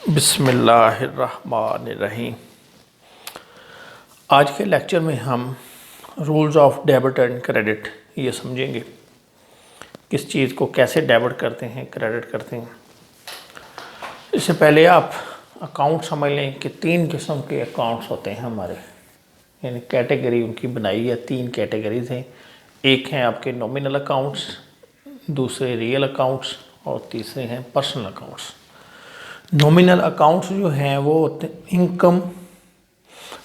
बिस्मिल्लाहिर्रहमानिर्रहीम। आज के लेक्चर में हम rules of debit and credit ये समझेंगे, किस चीज़ को कैसे डेबिट करते हैं, क्रेडिट करते हैं। इससे पहले आप अकाउंट समझ लें कि तीन किस्म के अकाउंट्स होते हैं हमारे, यानी कैटेगरी उनकी बनाई है। तीन कैटेगरीज हैं। एक हैं आपके नॉमिनल अकाउंट्स, दूसरे रियल अकाउंट्स और तीसरे हैं पर्सनल अकाउंट्स। नॉमिनल अकाउंट्स जो हैं वो होते हैं इनकम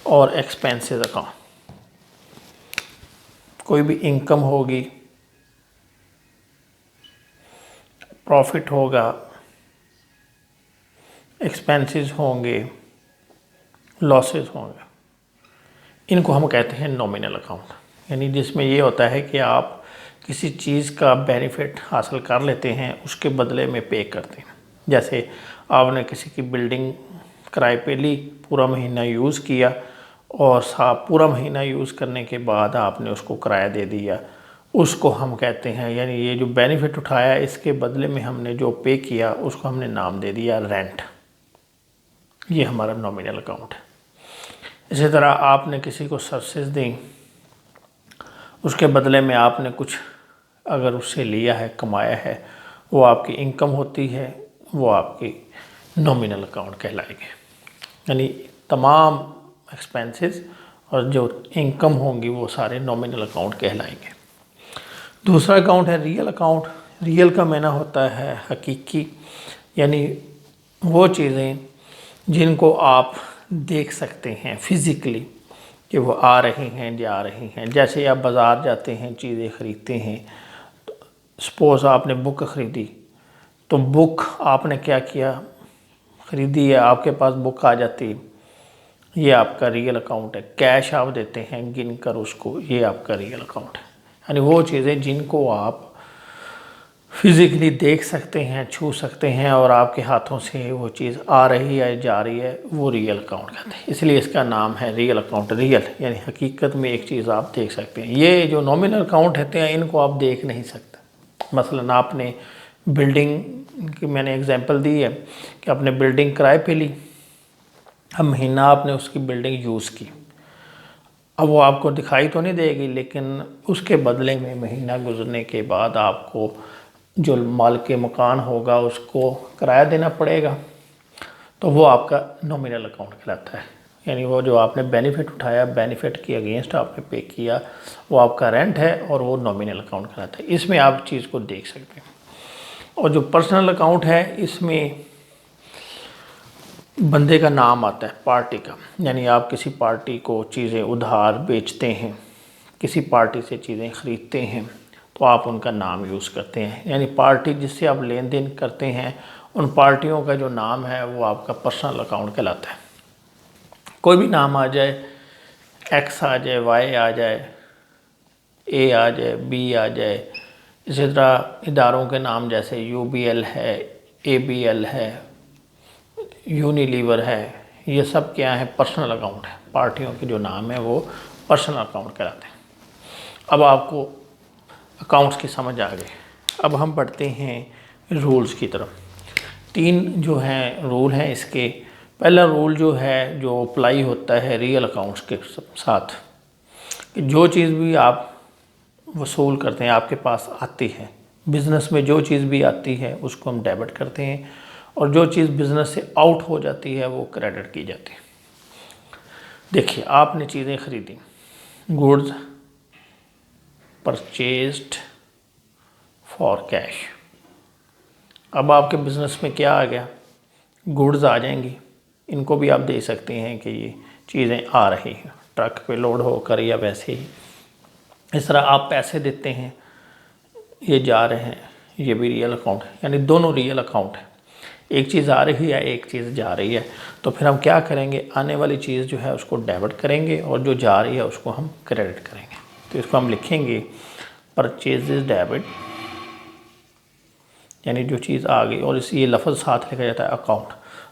और एक्सपेंसेस अकाउंट। कोई भी इनकम होगी, प्रॉफिट होगा, एक्सपेंसेस होंगे, लॉसेस होंगे, इनको हम कहते हैं नॉमिनल अकाउंट। यानी जिसमें ये होता है कि आप किसी चीज़ का बेनिफिट हासिल कर लेते हैं, उसके बदले में पे करते हैं। जैसे आपने किसी की बिल्डिंग किराए पे ली, पूरा महीना यूज़ किया और पूरा महीना यूज़ करने के बाद आपने उसको किराया दे दिया, उसको हम कहते हैं, यानी ये जो बेनिफिट उठाया इसके बदले में हमने जो पे किया उसको हमने नाम दे दिया रेंट। ये हमारा नॉमिनल अकाउंट है। इसी तरह आपने किसी को सर्विसेज दी, उसके बदले में आपने कुछ अगर उससे लिया है, कमाया है, वो आपकी इनकम होती है, वो आपकी नॉमिनल अकाउंट कहलाएंगे। यानी तमाम एक्सपेंसेस और जो इनकम होंगी वो सारे नॉमिनल अकाउंट कहलाएंगे। दूसरा अकाउंट है रियल अकाउंट। रियल का माना होता है हकीकी, यानी वो चीज़ें जिनको आप देख सकते हैं फिज़िकली कि वो आ रही हैं, जा रही हैं। जैसे आप बाज़ार जाते हैं, चीज़ें ख़रीदते हैं, तो सपोज़ आपने बुक ख़रीदी, तो बुक आपने क्या किया, ख़रीदी है, आपके पास बुक आ जाती, ये आपका रियल अकाउंट है। कैश आप देते हैं गिन कर उसको, ये आपका रियल अकाउंट है। यानी वो चीज़ें जिनको आप फिज़िकली देख सकते हैं, छू सकते हैं और आपके हाथों से वो चीज़ आ रही है, जा रही है, वो रियल अकाउंट कहते हैं। इसलिए इसका नाम है रियल अकाउंट। रियल यानी हकीकत में एक चीज़ आप देख सकते हैं। ये जो नॉमिनल अकाउंट होते हैं इनको आप देख नहीं सकते। मसलन आपने बिल्डिंग की मैंने एग्जांपल दी है कि आपने बिल्डिंग किराए पे ली, अब महीना आपने उसकी बिल्डिंग यूज़ की, अब वो आपको दिखाई तो नहीं देगी, लेकिन उसके बदले में महीना गुजरने के बाद आपको जो मालिक के मकान होगा उसको किराया देना पड़ेगा, तो वो आपका नॉमिनल अकाउंट कहलाता है। यानी वो जो आपने बेनिफिट उठाया, बेनिफिट के अगेंस्ट आपने पे किया, वो आपका रेंट है और वो नॉमिनल अकाउंट कहलाता है। इसमें आप चीज़ को देख सकते हैं। और जो पर्सनल अकाउंट है इसमें बंदे का नाम आता है, पार्टी का। यानी आप किसी पार्टी को चीज़ें उधार बेचते हैं, किसी पार्टी से चीज़ें ख़रीदते हैं, तो आप उनका नाम यूज़ करते हैं। यानी पार्टी जिससे आप लेन देन करते हैं, उन पार्टियों का जो नाम है वो आपका पर्सनल अकाउंट कहलाता है। कोई भी नाम आ जाए, एक्स आ जाए, वाई आ जाए, ए आ जाए, बी आ जाए। इसी तरह इदारों के नाम जैसे UBL है, ABL है, यूनिलीवर है, ये सब क्या है, पर्सनल अकाउंट है। पार्टियों के जो नाम है वो पर्सनल अकाउंट कहलाते हैं। अब आपको अकाउंट्स की समझ आ गई। अब हम बढ़ते हैं रूल्स की तरफ। तीन जो हैं रूल हैं इसके। पहला रूल जो है, जो अप्लाई होता है रियल अकाउंट्स के साथ, कि जो चीज़ भी आप वसूल करते हैं, आपके पास आती है, बिज़नेस में जो चीज़ भी आती है उसको हम डेबिट करते हैं, और जो चीज़ बिज़नेस से आउट हो जाती है वो क्रेडिट की जाती है। देखिए, आपने चीज़ें ख़रीदी, गुड्स परचेज्ड फॉर कैश। अब आपके बिज़नेस में क्या आ गया, गुड्स आ जाएंगी, इनको भी आप दे सकते हैं कि ये चीज़ें आ रही हैं ट्रक पे लोड होकर या वैसे ही। इस तरह आप पैसे देते हैं, ये जा रहे हैं, ये भी रियल अकाउंट है। यानी दोनों रियल अकाउंट है, एक चीज़ आ रही है, एक चीज़ जा रही है। तो फिर हम क्या करेंगे, आने वाली चीज़ जो है उसको डेबिट करेंगे और जो जा रही है उसको हम क्रेडिट करेंगे। तो इसको हम लिखेंगे परचेजेस डेबिट, यानी जो चीज़ आ गई, और इस ये लफ्ज़ साथ लिखा जाता है अकाउंट,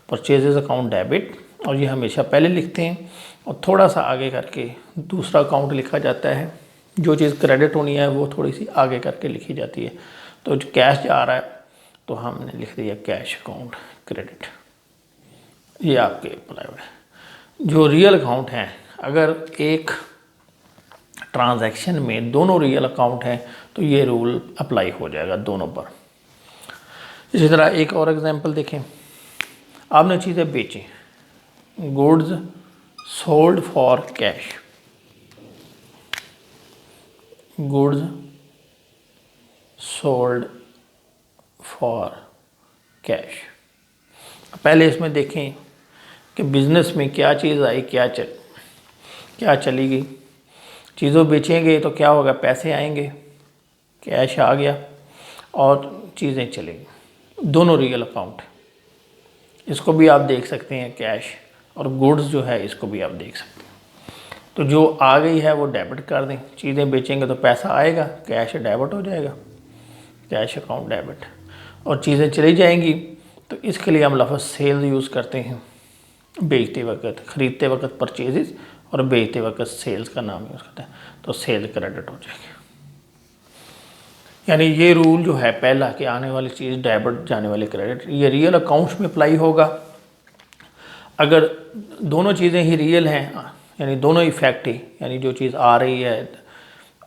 परचेजेस अकाउंट डेबिट, और ये हमेशा पहले लिखते हैं और थोड़ा सा आगे करके दूसरा अकाउंट लिखा जाता है। जो चीज़ क्रेडिट होनी है वो थोड़ी सी आगे करके लिखी जाती है। तो जो कैश जा रहा है तो हमने लिख दिया कैश अकाउंट क्रेडिट। ये आपके अप्लाई हुए। जो रियल अकाउंट हैं, अगर एक ट्रांजैक्शन में दोनों रियल अकाउंट हैं तो ये रूल अप्लाई हो जाएगा दोनों पर। इसी तरह एक और एग्जांपल देखें। आपने चीज़ें बेची, goods sold for cash, goods sold for cash. पहले इसमें देखें कि बिज़नेस में क्या चीज़ आई, क्या चली गई। चीज़ों बेचेंगे तो क्या होगा, पैसे आएंगे, कैश आ गया और चीज़ें चलेंगी। दोनों रियल अकाउंट है। इसको भी आप देख सकते हैं कैश, और गुड्स जो है इसको भी आप देख सकते हैं। तो जो आ गई है वो डेबिट कर दें। चीज़ें बेचेंगे तो पैसा आएगा, कैश डेबिट हो जाएगा, कैश अकाउंट डेबिट। और चीज़ें चली जाएंगी तो इसके लिए हम लफ्ज़ सेल यूज़ करते हैं। बेचते वक्त, ख़रीदते वक्त परचेजेस और बेचते वक्त सेल्स का नाम यूज़ करते हैं, तो सेल क्रेडिट हो जाएगी। यानी ये रूल जो है पहला कि आने वाली चीज़ डेबिट, जाने वाली क्रेडिट, ये रियल अकाउंट्स में अप्लाई होगा। अगर दोनों चीज़ें ही रियल हैं, यानी दोनों इफेक्ट ही, यानी जो चीज़ आ रही है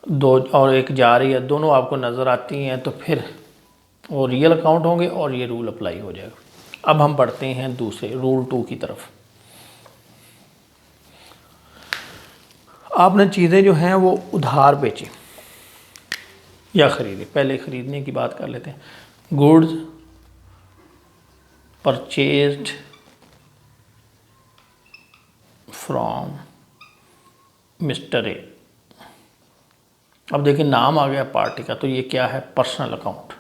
दो और एक जा रही है, दोनों आपको नज़र आती हैं, तो फिर वो रियल अकाउंट होंगे और ये रूल अप्लाई हो जाएगा। अब हम बढ़ते हैं दूसरे रूल 2 की तरफ। आपने चीज़ें जो हैं वो उधार बेची या ख़रीदी। पहले ख़रीदने की बात कर लेते हैं। Goods purchased from mister A. अब देखिए नाम आ गया पार्टी का, तो ये क्या है, पर्सनल अकाउंट।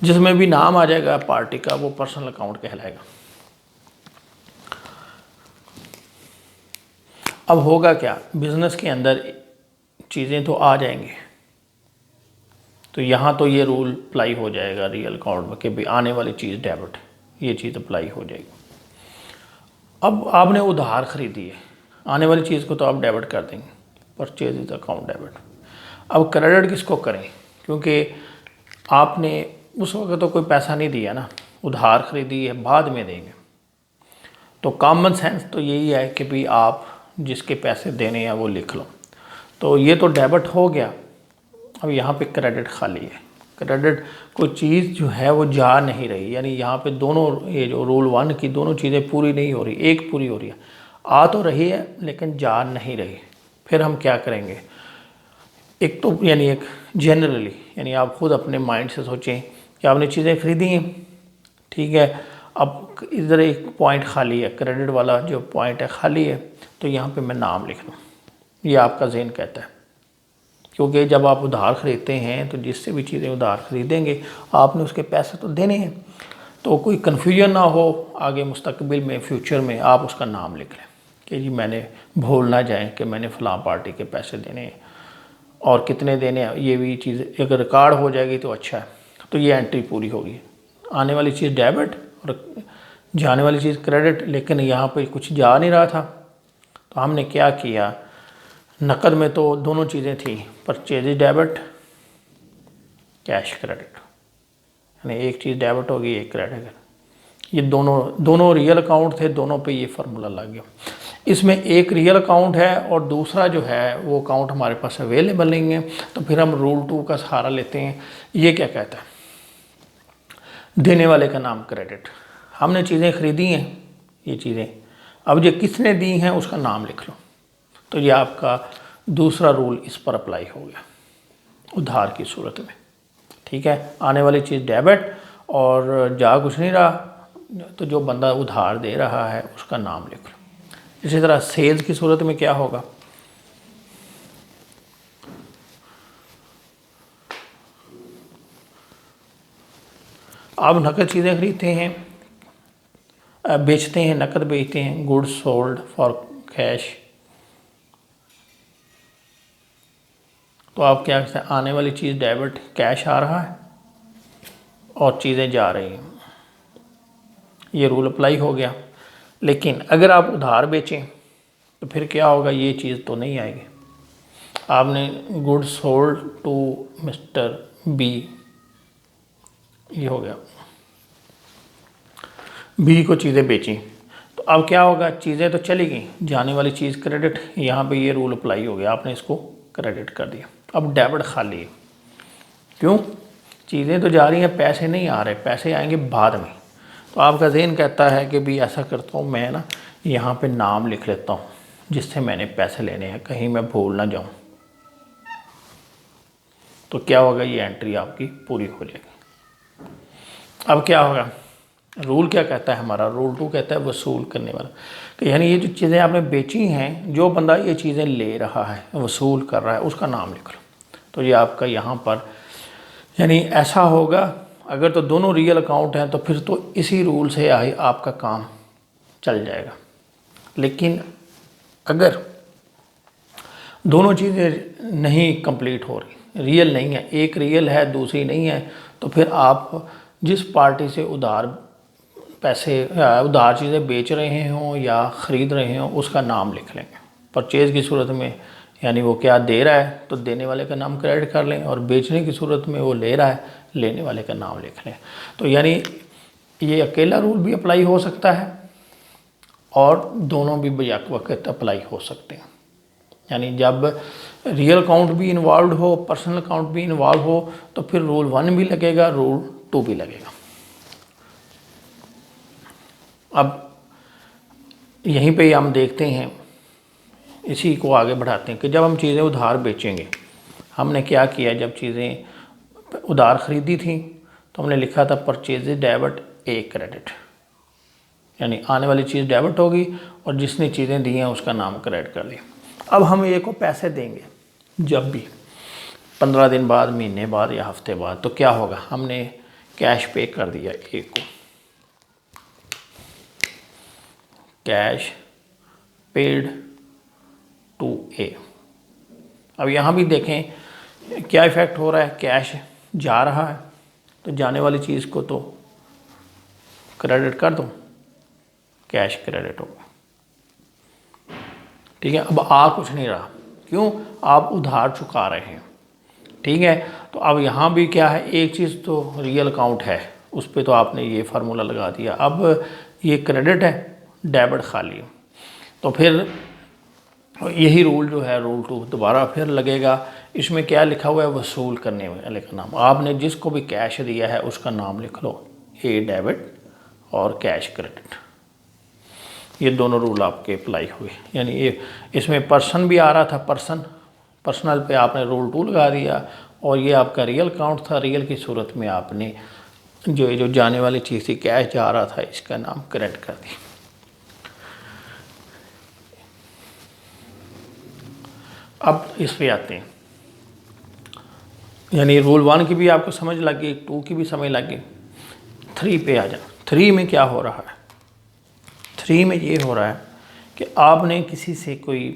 जिसमें भी नाम आ जाएगा पार्टी का वो पर्सनल अकाउंट कहलाएगा। अब होगा क्या, बिजनेस के अंदर चीज़ें तो आ जाएंगी, तो यहाँ तो ये रूल अप्लाई हो जाएगा रियल अकाउंट में कि भाई आने वाली चीज़ डेबिट, ये चीज़ अप्लाई हो जाएगी। अब आपने उधार खरीदी है, आने वाली चीज़ को तो आप डेबिट कर देंगे, परचेज इज अकाउंट डेबिट। अब क्रेडिट किसको करें, क्योंकि आपने उस वक्त तो कोई पैसा नहीं दिया ना, उधार खरीदी है, बाद में देंगे। तो कॉमन सेंस तो यही है कि भाई आप जिसके पैसे देने हैं वो लिख लो। तो ये तो डेबिट हो गया, अब यहाँ पे क्रेडिट खाली है। क्रेडिट कोई चीज़ जो है वो जा नहीं रही, यानी यहाँ पे दोनों, ये जो रूल 1 की दोनों चीज़ें पूरी नहीं हो रही, एक पूरी हो रही है, आ तो रही है लेकिन जा नहीं रही। फिर हम क्या करेंगे, एक तो यानी एक जनरली, यानी आप खुद अपने माइंड से सोचें कि आपने चीज़ें खरीदी हैं, ठीक है, अब इधर एक पॉइंट खाली है, क्रेडिट वाला जो पॉइंट है खाली है, तो यहाँ पे मैं नाम लिख दूँ, ये आपका ज़हन कहता है। क्योंकि जब आप उधार ख़रीदते हैं तो जिससे भी चीज़ें उधार ख़रीदेंगे आपने उसके पैसे तो देने हैं, तो कोई कन्फ्यूजन ना हो आगे मुस्तकबिल में, फ्यूचर में आप उसका नाम लिख लें कि जी मैंने भूल ना जाए कि मैंने फ़लाँ पार्टी के पैसे देने हैं और कितने देने हैं। ये भी चीज़ अगर रिकॉर्ड हो जाएगी तो अच्छा है, तो ये एंट्री पूरी होगी। आने वाली चीज़ डेबिट और जाने वाली चीज़ क्रेडिट, लेकिन यहाँ पे कुछ जा नहीं रहा था, तो हमने क्या किया, नकद में तो दोनों चीज़ें थी, परचेज डेबिट, कैश क्रेडिट, यानी एक चीज़ डेबिट होगी एक क्रेडिट। ये दोनों रियल अकाउंट थे, दोनों पे ये फार्मूला लग गया। इसमें एक रियल अकाउंट है और दूसरा जो है वो अकाउंट हमारे पास अवेलेबल नहीं है, तो फिर हम रूल 2 का सहारा लेते हैं। ये क्या कहता है, देने वाले का नाम क्रेडिट। हमने चीज़ें खरीदी हैं, ये चीज़ें, अब जो किसने दी हैं उसका नाम लिख लो, तो ये आपका दूसरा रूल इस पर अप्लाई हो गया उधार की सूरत में। ठीक है, आने वाली चीज़ डेबिट और जा कुछ नहीं रहा, तो जो बंदा उधार दे रहा है उसका नाम लिख लो। इसी तरह सेल्स की सूरत में क्या होगा, आप नकद चीज़ें खरीदते हैं, बेचते हैं, नकद बेचते हैं, गुड्स सोल्ड फॉर कैश, तो आप क्या कहते हैं, आने वाली चीज़ डेबिट, कैश आ रहा है और चीज़ें जा रही हैं, ये रूल अप्लाई हो गया। लेकिन अगर आप उधार बेचें तो फिर क्या होगा, ये चीज़ तो नहीं आएगी। आपने goods sold to mister B, ये हो गया, बी को चीज़ें बेची, तो अब क्या होगा, चीज़ें तो चली गई, जाने वाली चीज़ क्रेडिट, यहाँ पे ये रूल अप्लाई हो गया, आपने इसको क्रेडिट कर दिया। अब डेबिट खाली है, क्यों, चीज़ें तो जा रही हैं, पैसे नहीं आ रहे, पैसे आएंगे बाद में। तो आपका ज़हन कहता है कि भी ऐसा करता हूँ मैं ना, यहाँ पे नाम लिख लेता हूँ जिससे मैंने पैसे लेने हैं, कहीं मैं भूल ना जाऊँ। तो क्या होगा, ये एंट्री आपकी पूरी हो जाएगी। अब क्या होगा, रूल क्या कहता है हमारा, रूल 2 कहता है वसूल करने वाला, कि यानी ये जो चीज़ें आपने बेची हैं, जो बंदा ये चीज़ें ले रहा है, वसूल कर रहा है, उसका नाम लिख लो। तो ये आपका यहाँ पर यानी ऐसा होगा, अगर तो दोनों रियल अकाउंट हैं तो फिर तो इसी रूल से आपका काम चल जाएगा। लेकिन अगर दोनों चीज़ें नहीं कंप्लीट हो रही, रियल नहीं है, एक रियल है दूसरी नहीं है, तो फिर आप जिस पार्टी से उधार पैसे उधार चीज़ें बेच रहे हों या ख़रीद रहे हों, उसका नाम लिख लेंगे। परचेज़ की सूरत में यानी वो क्या दे रहा है तो देने वाले का नाम क्रेडिट कर लें, और बेचने की सूरत में वो ले रहा है, लेने वाले का नाम लिख लें। तो यानी ये अकेला रूल भी अप्लाई हो सकता है और दोनों भी बैक वक्त अप्लाई हो सकते हैं। यानी जब रियल अकाउंट भी इन्वॉल्व हो, पर्सनल अकाउंट भी इन्वॉल्व हो, तो फिर रूल 1 भी लगेगा, रूल 2 भी लगेगा। अब यहीं पे हम देखते हैं, इसी को आगे बढ़ाते हैं कि जब हम चीज़ें उधार बेचेंगे, हमने क्या किया, जब चीज़ें उधार ख़रीदी थी तो हमने लिखा था परचेज डेबिट ए क्रेडिट, यानी आने वाली चीज़ डेबिट होगी और जिसने चीज़ें दी हैं उसका नाम क्रेडिट कर लिया। अब हम ए को पैसे देंगे जब भी 15 दिन बाद, महीने बाद या हफ्ते बाद, तो क्या होगा, हमने कैश पे कर दिया ए को, कैश पेड टू ए। अब यहाँ भी देखें क्या इफ़ेक्ट हो रहा है, कैश जा रहा है तो जाने वाली चीज़ को तो क्रेडिट कर दो, कैश क्रेडिट होगा, ठीक है। अब आ कुछ नहीं रहा, क्यों, आप उधार चुका रहे हैं, ठीक है। तो अब यहाँ भी क्या है, एक चीज़ तो रियल अकाउंट है, उस पर तो आपने ये फार्मूला लगा दिया, अब ये क्रेडिट है, डेबिट खाली है, तो फिर यही रूल जो है रूल 2 दोबारा फिर लगेगा। इसमें क्या लिखा हुआ है, वसूल करने वाले का नाम, आपने जिसको भी कैश दिया है उसका नाम लिख लो, ए डेबिट और कैश क्रेडिट, ये दोनों रूल आपके अप्लाई हुए। यानी ये इसमें पर्सन भी आ रहा था, पर्सनल पे आपने रूल 2 लगा दिया, और ये आपका रियल अकाउंट था, रियल की सूरत में आपने जो जाने वाली चीज़ थी, कैश जा रहा था, इसका नाम क्रेडिट कर दिया। अब इस पे आते हैं, यानी रूल 1 की भी आपको समझ लग गई, 2 की भी समझ लग गई, 3 पे आ जाए। 3 में क्या हो रहा है, 3 में ये हो रहा है कि आपने किसी से कोई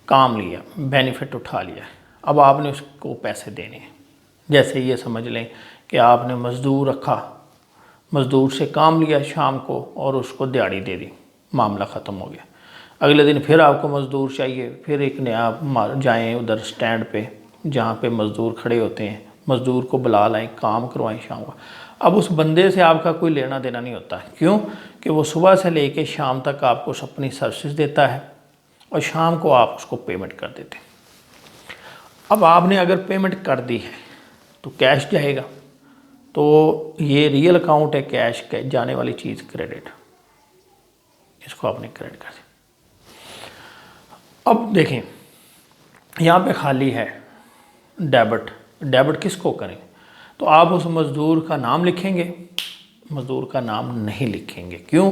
काम लिया, बेनिफिट उठा लिया, अब आपने उसको पैसे देने हैं। जैसे ये समझ लें कि आपने मज़दूर रखा, मज़दूर से काम लिया शाम को और उसको दिहाड़ी दे दी, मामला ख़त्म हो गया। अगले दिन फिर आपको मज़दूर चाहिए, फिर एक नया जाएं उधर स्टैंड पे जहाँ पे मज़दूर खड़े होते हैं, मज़दूर को बुला लाएं, काम करवाएं शाम को। अब उस बंदे से आपका कोई लेना देना नहीं होता है, क्यों कि वो सुबह से लेके शाम तक आपको अपनी सर्विस देता है और शाम को आप उसको पेमेंट कर देते हैं। अब आपने अगर पेमेंट कर दी है तो कैश जाएगा, तो ये रियल अकाउंट है, कैश जाने वाली चीज़ क्रेडिट, इसको आपने क्रेडिट कर दिया। अब देखें यहाँ पे खाली है डेबिट, डेबिट किसको करें, तो आप उस मज़दूर का नाम लिखेंगे, मज़दूर का नाम नहीं लिखेंगे, क्यों,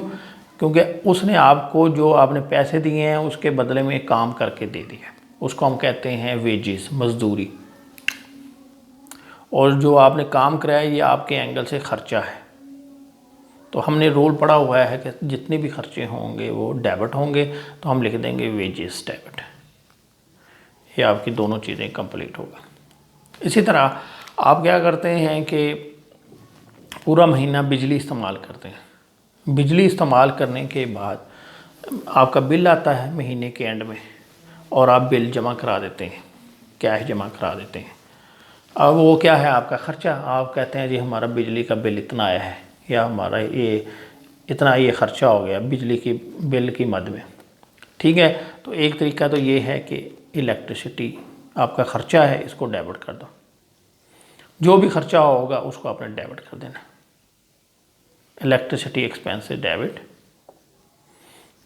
क्योंकि उसने आपको जो आपने पैसे दिए हैं उसके बदले में काम करके दे दिया, उसको हम कहते हैं वेजेस, मजदूरी, और जो आपने काम कराया ये आपके एंगल से ख़र्चा है। तो हमने रूल पढ़ा हुआ है कि जितने भी खर्चे होंगे वो डेबिट होंगे, तो हम लिख देंगे वेजेस डेबिट, ये आपकी दोनों चीज़ें कंप्लीट होगा। इसी तरह आप क्या करते हैं कि पूरा महीना बिजली इस्तेमाल करते हैं, बिजली इस्तेमाल करने के बाद आपका बिल आता है महीने के एंड में और आप बिल जमा करा देते हैं, कैश जमा करा देते हैं। अब वो क्या है, आपका ख़र्चा, आप कहते हैं जी हमारा बिजली का बिल इतना आया है या हमारा ये इतना ये ख़र्चा हो गया बिजली की बिल की मद में, ठीक है। तो एक तरीका तो ये है कि इलेक्ट्रिसिटी आपका ख़र्चा है, इसको डेबिट कर दो, जो भी ख़र्चा होगा उसको आपने डेबिट कर देना। Electricity expenses debit.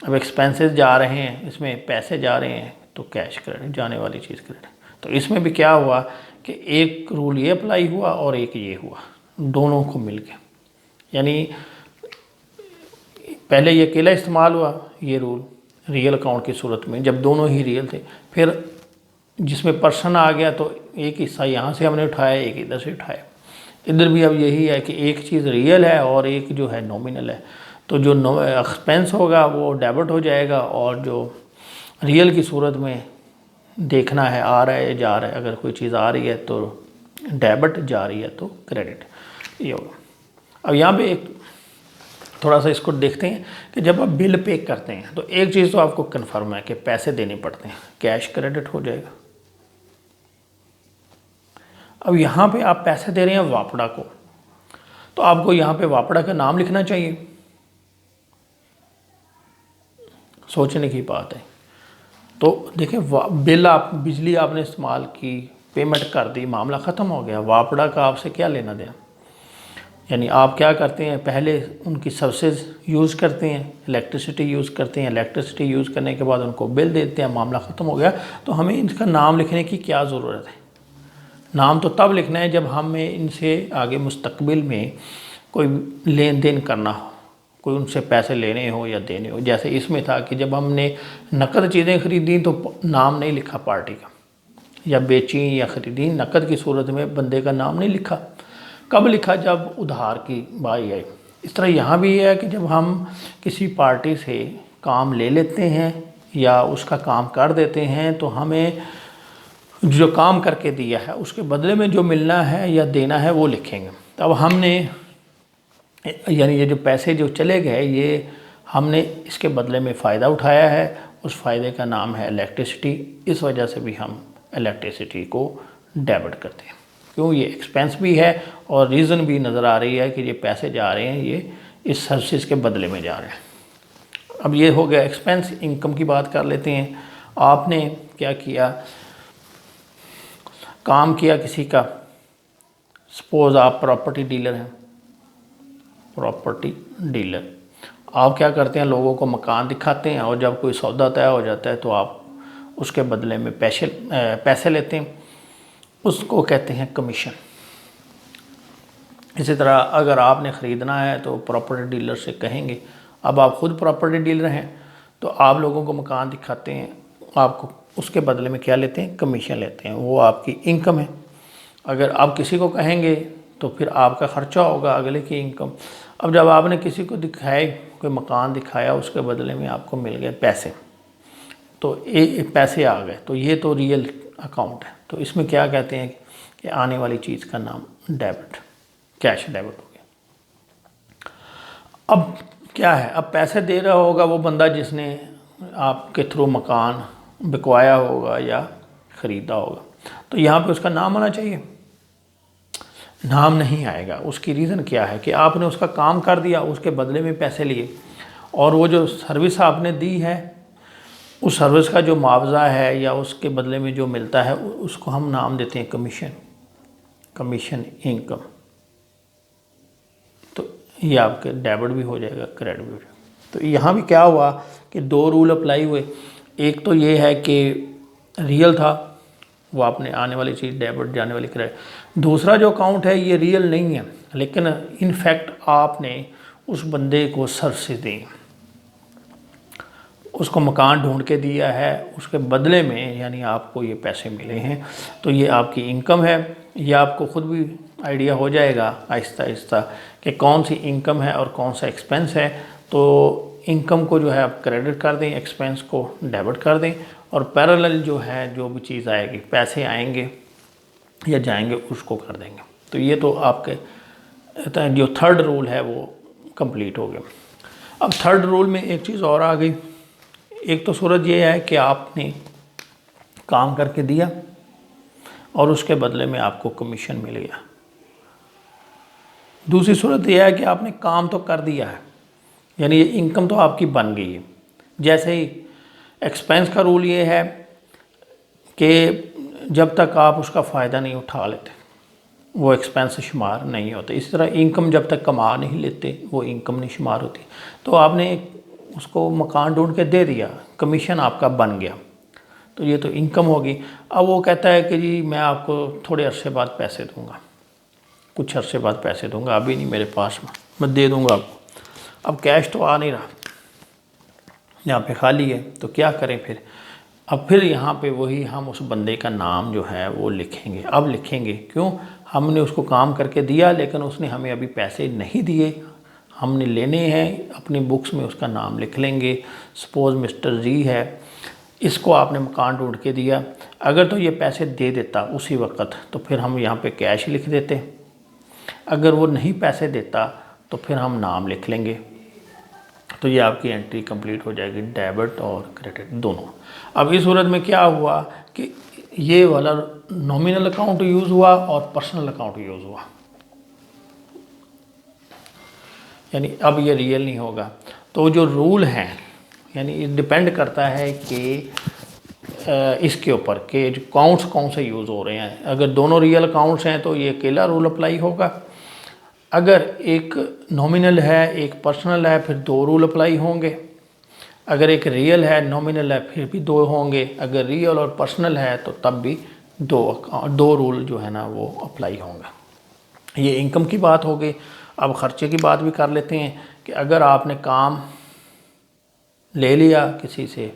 अब एक्सपेंसेस जा रहे हैं, इसमें पैसे जा रहे हैं, तो कैश क्रेडिट, जाने वाली चीज़ क्रेडिट। तो इसमें भी क्या हुआ कि एक रूल ये अप्लाई हुआ और एक ये हुआ, दोनों को मिल के, यानी पहले ये अकेला इस्तेमाल हुआ ये रूल रियल अकाउंट की सूरत में जब दोनों ही रियल थे, फिर जिसमें पर्सन आ गया तो एक हिस्सा यहाँ से हमने उठाया, एक इधर से उठाया। इधर भी अब यही है कि एक चीज़ रियल है और एक जो है नॉमिनल है, तो जो एक्सपेंस होगा वो डेबिट हो जाएगा और जो रियल की सूरत में देखना है आ रहा है जा रहा है, अगर कोई चीज़ आ रही है तो डेबिट, जा रही है तो क्रेडिट, ये होगा। अब यहाँ पे एक थोड़ा सा इसको देखते हैं कि जब आप बिल पे करते हैं तो एक चीज़ तो आपको कन्फर्म है कि पैसे देने पड़ते हैं, कैश क्रेडिट हो जाएगा। अब यहाँ पे आप पैसे दे रहे हैं वापड़ा को, तो आपको यहाँ पे वापड़ा का नाम लिखना चाहिए, सोचने की बात है। तो देखिए बिल आप बिजली आपने इस्तेमाल की, पेमेंट कर दी, मामला ख़त्म हो गया, वापड़ा का आपसे क्या लेना देना। यानी आप क्या करते हैं, पहले उनकी सर्विसेज यूज़ करते हैं, इलेक्ट्रिसिटी यूज़ करते हैं, इलेक्ट्रिसिटी यूज़ करने के बाद उनको बिल देते हैं, मामला ख़त्म हो गया। तो हमें इनका नाम लिखने की क्या ज़रूरत है। नाम तो तब लिखना है जब हमें इनसे आगे मुस्तकबिल में कोई लेन देन करना हो, कोई उनसे पैसे लेने हो या देने हो। जैसे इसमें था कि जब हमने नकद चीज़ें ख़रीदी तो नाम नहीं लिखा पार्टी का, या बेची या ख़रीदी, नकद की सूरत में बंदे का नाम नहीं लिखा। कब लिखा, जब उधार की बारी आई। इस तरह यहाँ भी है कि जब हम किसी पार्टी से काम ले लेते हैं या उसका काम कर देते हैं तो हमें जो काम करके दिया है उसके बदले में जो मिलना है या देना है वो लिखेंगे। तो अब हमने यानी ये जो पैसे जो चले गए ये हमने इसके बदले में फ़ायदा उठाया है, उस फ़ायदे का नाम है इलेक्ट्रिसिटी। इस वजह से भी हम इलेक्ट्रिसिटी को डेबिट करते हैं, क्यों, ये एक्सपेंस भी है और रीज़न भी नज़र आ रही है कि ये पैसे जा रहे हैं, ये इस सर्विस के बदले में जा रहे हैं। अब ये हो गया एक्सपेंस। इनकम की बात कर लेते हैं। आपने क्या किया, काम किया किसी का, सपोज़ आप प्रॉपर्टी डीलर हैं, प्रॉपर्टी डीलर, आप क्या करते हैं, लोगों को मकान दिखाते हैं और जब कोई सौदा तय हो जाता है तो आप उसके बदले में पैसे लेते हैं, उसको कहते हैं कमीशन। इसी तरह अगर आपने ख़रीदना है तो प्रॉपर्टी डीलर से कहेंगे, अब आप ख़ुद प्रॉपर्टी डीलर हैं तो आप लोगों को मकान दिखाते हैं, आपको उसके बदले में क्या लेते हैं, कमीशन लेते हैं, वो आपकी इनकम है। अगर आप किसी को कहेंगे तो फिर आपका ख़र्चा होगा, अगले की इनकम। अब जब आपने किसी को दिखाए, कोई मकान दिखाया, उसके बदले में आपको मिल गए पैसे, तो ये पैसे आ गए, तो ये तो रियल अकाउंट है। तो इसमें क्या कहते हैं कि आने वाली चीज़ का नाम डेबिट, कैश डेबिट हो गया। अब क्या है, अब पैसे दे रहा होगा वो बंदा जिसने आपके थ्रू मकान बिकवाया होगा या ख़रीदा होगा, तो यहाँ पे उसका नाम आना चाहिए। नाम नहीं आएगा। उसकी रीज़न क्या है कि आपने उसका काम कर दिया, उसके बदले में पैसे लिए, और वो जो सर्विस आपने दी है उस सर्विस का जो मुआवजा है या उसके बदले में जो मिलता है उसको हम नाम देते हैं कमीशन, कमीशन इनकम। तो ये आपके डेबिट भी हो जाएगा, क्रेडिट भी हो जाएगा। तो यहाँ भी क्या हुआ कि दो रूल अप्लाई हुए। एक तो ये है कि रियल था, वो आपने आने वाली चीज़ डेबिट, जाने वाली क्रेडिट। दूसरा जो अकाउंट है ये रियल नहीं है, लेकिन इनफैक्ट आपने उस बंदे को सर्विस दी, उसको मकान ढूंढ के दिया है, उसके बदले में यानी आपको ये पैसे मिले हैं, तो ये आपकी इनकम है। ये आपको ख़ुद भी आइडिया हो जाएगा आहिस्ता आहिस्ता कि कौन सी इनकम है और कौन सा एक्सपेंस है। तो इनकम को जो है आप क्रेडिट कर दें, एक्सपेंस को डेबिट कर दें, और पैरेलल जो है जो भी चीज़ आएगी, पैसे आएंगे या जाएंगे, उसको कर देंगे। तो ये तो आपके जो थर्ड रूल है वो कंप्लीट हो गया। अब थर्ड रूल में एक चीज़ और आ गई। एक तो सूरत ये है कि आपने काम करके दिया और उसके बदले में आपको कमीशन मिल गया। दूसरी सूरत यह है कि आपने काम तो कर दिया है, यानी ये इनकम तो आपकी बन गई है। जैसे ही एक्सपेंस का रूल ये है कि जब तक आप उसका फ़ायदा नहीं उठा लेते वो एक्सपेंस शुमार नहीं होते। इसी तरह इनकम जब तक कमा नहीं लेते वो इनकम नहीं शुमार होती। तो आपने उसको मकान ढूंढ के दे दिया, कमीशन आपका बन गया, तो ये तो इनकम होगी। अब वो कहता है कि जी मैं आपको थोड़े अरसे बाद पैसे दूंगा, कुछ अरसे बाद पैसे दूंगा, अभी नहीं मेरे पास, मैं दे दूंगा आपको। अब कैश तो आ नहीं रहा, यहाँ पे खाली है, तो क्या करें फिर? अब फिर यहाँ पे वही हम उस बंदे का नाम जो है वो लिखेंगे। अब लिखेंगे क्यों? हमने उसको काम करके दिया लेकिन उसने हमें अभी पैसे नहीं दिए, हमने लेने हैं। अपनी बुक्स में उसका नाम लिख लेंगे। सपोज़ मिस्टर जी है, इसको आपने मकान ढूंढ के दिया, अगर तो ये पैसे दे देता उसी वक्त तो फिर हम यहाँ पे कैश लिख देते, अगर वो नहीं पैसे देता तो फिर हम नाम लिख लेंगे। तो ये आपकी एंट्री कंप्लीट हो जाएगी, डेबिट और क्रेडिट दोनों। अब इस सूरत में क्या हुआ कि ये वाला नॉमिनल अकाउंट यूज़ हुआ और पर्सनल अकाउंट यूज़ हुआ, यानी अब ये रियल नहीं होगा। तो जो रूल हैं यानी ये डिपेंड करता है कि इसके ऊपर कि अकाउंट्स कौन से यूज़ हो रहे हैं। अगर दोनों रियल अकाउंट्स हैं तो ये अकेला रूल अप्लाई होगा, अगर एक नॉमिनल है एक पर्सनल है फिर दो रूल अप्लाई होंगे, अगर एक रियल है नॉमिनल है फिर भी दो होंगे, अगर रियल और पर्सनल है तो तब भी दो रूल जो है ना वो अप्लाई होंगे। ये इनकम की बात हो गई। अब ख़र्चे की बात भी कर लेते हैं कि अगर आपने काम ले लिया किसी से,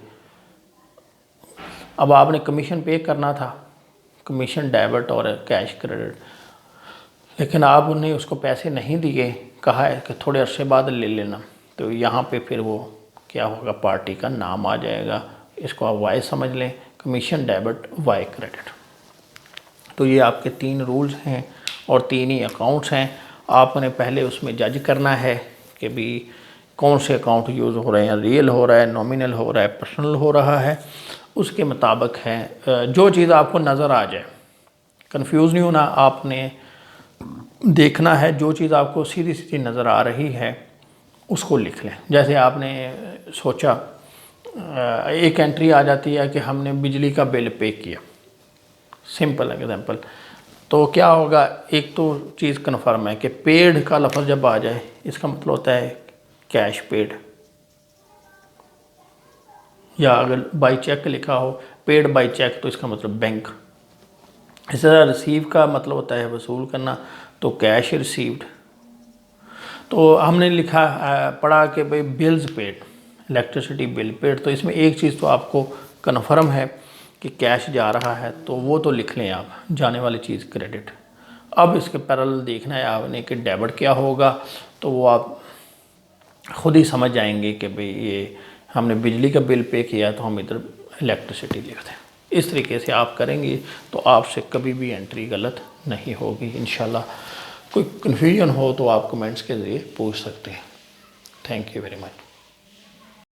अब आपने कमीशन पे करना था, कमीशन डेबिट और कैश क्रेडिट, लेकिन आप उन्हें उसको पैसे नहीं दिए, कहा है कि थोड़े अरसे बाद ले लेना, तो यहाँ पे फिर वो क्या होगा, पार्टी का नाम आ जाएगा। इसको आप वाई समझ लें, कमीशन डेबिट वाई क्रेडिट। तो ये आपके 3 रूल्स हैं और 3 ही अकाउंट्स हैं। आपने पहले उसमें जज करना है कि भी कौन से अकाउंट यूज़ हो रहे हैं, रियल हो रहा है, नॉमिनल हो रहा है, पर्सनल हो रहा है, उसके मुताबिक है। जो चीज़ आपको नज़र आ जाए, कंफ्यूज नहीं होना, आपने देखना है जो चीज़ आपको सीधी सीधी नज़र आ रही है उसको लिख लें। जैसे आपने सोचा एक एंट्री आ जाती है कि हमने बिजली का बिल पे किया, सिंपल एग्जांपल, तो क्या होगा, एक तो चीज़ कन्फर्म है कि पेड का लफ्ज़ जब आ जाए इसका मतलब होता है कैश पेड, या अगर बाई चेक लिखा हो पेड बाई चेक तो इसका मतलब बैंक। इस तरह रिसीव का मतलब होता है वसूल करना, तो कैश रिसीव्ड। तो हमने लिखा पढ़ा कि भाई bills paid, electricity bill paid, तो इसमें एक चीज़ तो आपको कन्फर्म है कि कैश जा रहा है, तो वो तो लिख लें आप, जाने वाली चीज़ क्रेडिट। अब इसके पैरेलल देखना है आपने कि डेबिट क्या होगा, तो वो आप खुद ही समझ जाएंगे कि भाई ये हमने बिजली का बिल पे किया तो हम इधर इलेक्ट्रिसिटी लिख दें। इस तरीके से आप करेंगे तो आपसे कभी भी एंट्री गलत नहीं होगी इंशाल्लाह। कोई कन्फ्यूजन हो तो आप कमेंट्स के ज़रिए पूछ सकते हैं। Thank you very much.